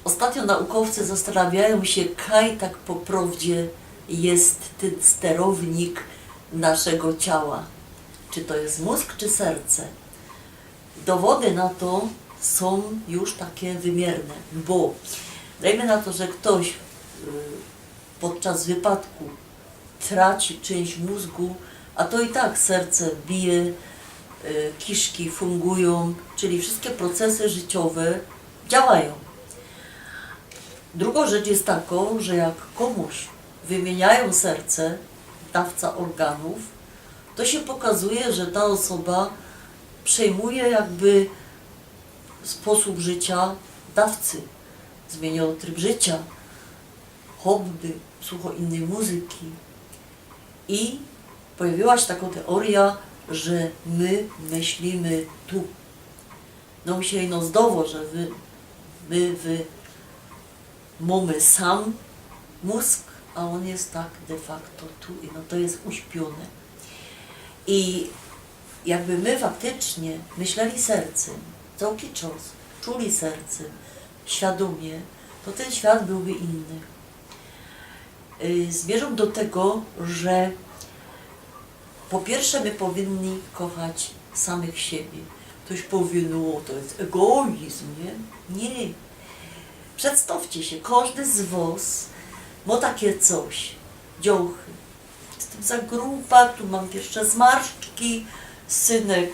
Ostatnio naukowcy zastanawiają się, kaj tak po prawdzie jest ten sterownik naszego ciała. Czy to jest mózg, czy serce? Dowody na to są już takie wymierne, bo dajmy na to, że ktoś podczas wypadku traci część mózgu, a to i tak serce bije, kiszki fungują, czyli wszystkie procesy życiowe działają. Drugą rzecz jest taką, że jak komuś wymieniają serce, dawca organów, to się pokazuje, że ta osoba przejmuje jakby sposób życia dawcy. Zmieniał tryb życia, hobby, słucha innej muzyki. I pojawiła się taka teoria, że my myślimy tu. No mi się ino zdało, że my mamy sam mózg, a on jest tak de facto tu i no to jest uśpione. I jakby my faktycznie myśleli sercem, cały czas, czuli sercem, świadomie, to ten świat byłby inny. Zmierzam do tego, że po pierwsze my powinni kochać samych siebie. Ktoś powie, no to jest egoizm, nie? Nie. Przedstawcie się, każdy z was ma takie coś, działchy. Jestem za gruba, tu mam jeszcze zmarszczki, synek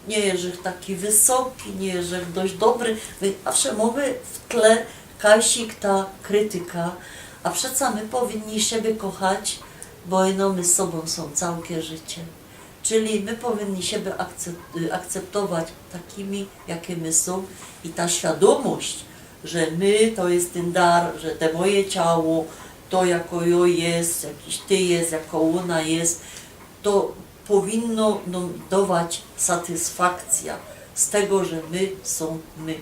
nie jest taki wysoki, nie jest dość dobry, a wszemowy w tle kasik ta krytyka, a przecież my powinni siebie kochać, bo my z sobą są całe życie. Czyli my powinni siebie akceptować takimi, jakie my są i ta świadomość, że my to jest ten dar, że to moje ciało, to jako jo jest, jakiś ty jest, jako ona jest, to powinno nam dawać satysfakcja z tego, że my są my.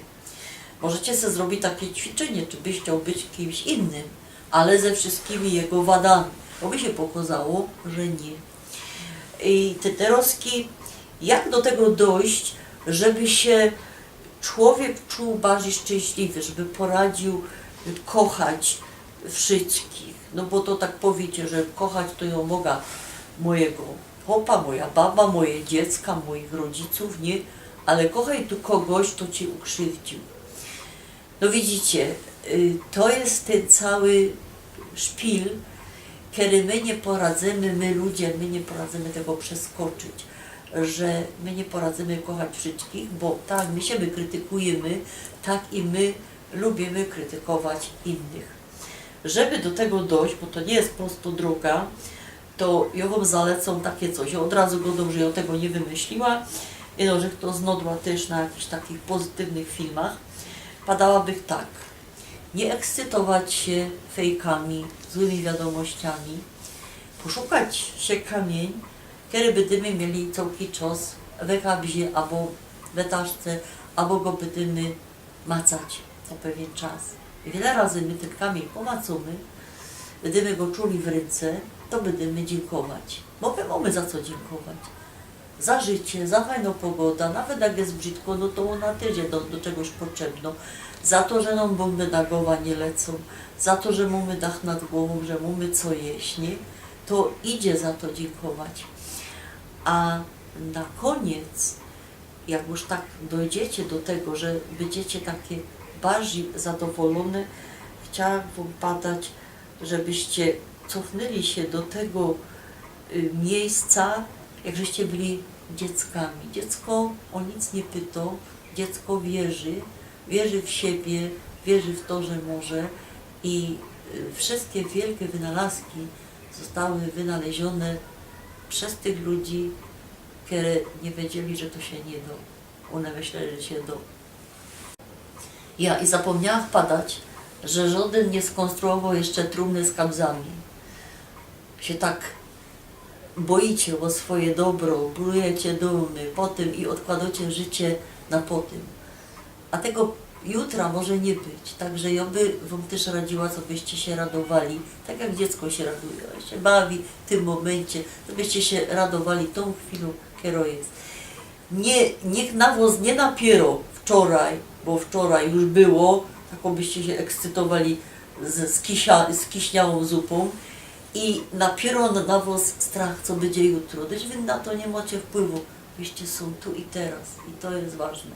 Możecie sobie zrobić takie ćwiczenie, czy byś chciał być kimś innym, ale ze wszystkimi jego wadami, bo by się pokazało, że nie. I teraz, jak do tego dojść, żeby się człowiek czuł bardziej szczęśliwy, żeby poradził kochać wszystkich. No bo to tak powiecie, że kochać to ją mogę mojego chłopa, moja baba, moje dziecka, moich rodziców, nie? Ale kochaj tu kogoś, kto cię ukrzywdził. No widzicie, to jest ten cały szpil, kiedy my nie poradzimy, my ludzie, my nie poradzimy tego przeskoczyć, że my nie poradzimy kochać wszystkich, bo tak my siebie krytykujemy, tak i my lubimy krytykować innych. Żeby do tego dojść, bo to nie jest prosto droga, to ja wam zalecam takie coś. Ja od razu godą, że ja tego nie wymyśliła, że to znodła też na jakichś takich pozytywnych filmach. Padałaby tak. Nie ekscytować się fejkami, złymi wiadomościami, poszukać się kamień, kiedy będziemy mieli cały czas we kabzie albo w etaszce, albo go będziemy macać co pewien czas. I wiele razy my ten kamień pomacamy, będziemy go czuli w ręce, to będziemy dziękować. Bo my mamy za co dziękować. Za życie, za fajną pogodę, nawet jak jest brzydko, no to ona też jest do czegoś potrzebno. Za to, że nam bomby na głowę nie lecą, za to, że mamy dach nad głową, że mamy co jeść, nie? To idzie za to dziękować. A na koniec, jak już tak dojdziecie do tego, że będziecie takie bardziej zadowolone, chciałam wam padać, żebyście cofnęli się do tego miejsca, jak żeście byli dzieckami. Dziecko o nic nie pyta, dziecko wierzy w siebie, wierzy w to, że może i wszystkie wielkie wynalazki zostały wynalezione przez tych ludzi, którzy nie wiedzieli, że to się nie da. One myśleli, że się da. Ja i zapomniałam wpadać, że żaden nie skonstruował jeszcze trumny z kabzami. Się tak boicie o swoje dobro, budujecie domy potem i odkładacie życie na potem. A tego jutra może nie być. Także ja by wam też radziła, co byście się radowali, tak jak dziecko się raduje, się bawi w tym momencie, żebyście się radowali tą chwilą, która jest. Niech na was nie napiero wczoraj, bo wczoraj już było, Takobyście się ekscytowali z kiśniałą zupą i napiero na was strach, co będzie jutro. Gdyż wy na to nie macie wpływu. Wyście są tu i teraz i to jest ważne.